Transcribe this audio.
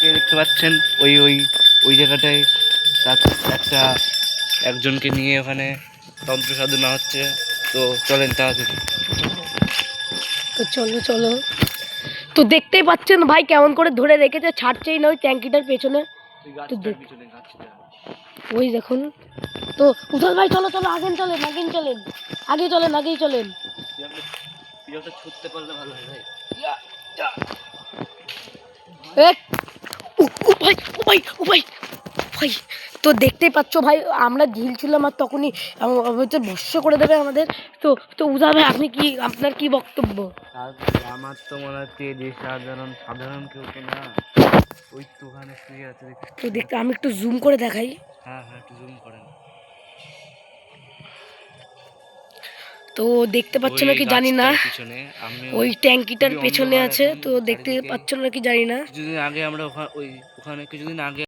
দেখতে পাচ্ছেন ওই ওই ওই জায়গাটায় একটা একজনকে নিয়ে ওখানে তন্ত্র সাধনা হচ্ছে। তো চলেন তাড়াতাড়ি। তো চলো চলো। তো দেখতেই পাচ্ছেন ভাই কেমন করে ধরে রেখেছে, ছাড়ছেই না ওই ট্যাঙ্কিটার পেছনে। তো ওই দেখুন। তো উজ্জ্বল ভাই চলো চলো, আগেন চলেন আগেন চলেন, আগে চলেন আগেই চলেন। ছুটতে পারলে ভালো হয় ভাই। ভাই ও ভাই ও ভাই ভাই, তো দেখতেই পাচ্ছ ভাই আমরা ঝিলছিলাম আর তখনই ভস্য করে দেবে আমাদের। তো তো উজ্জ্বল ভাই আপনি কি, আপনার কি বক্তব্য? আমার তো মনে হচ্ছে যে সাধারণ কেউ তো না, ওই তো ওখানে শুয়ে আছে। তো দেখতে আমি একটু জুম করে দেখাই। হ্যাঁ হ্যাঁ, একটু জুম করেন। তো দেখতে পাচ্ছ নাকি জানি না, ওই ট্যাঙ্কিটার পেছনে আছে। তো দেখতে পাচ্ছ নাকি জানি না। কিছুদিন আগে আমরা ওখানে কিছুদিন আগে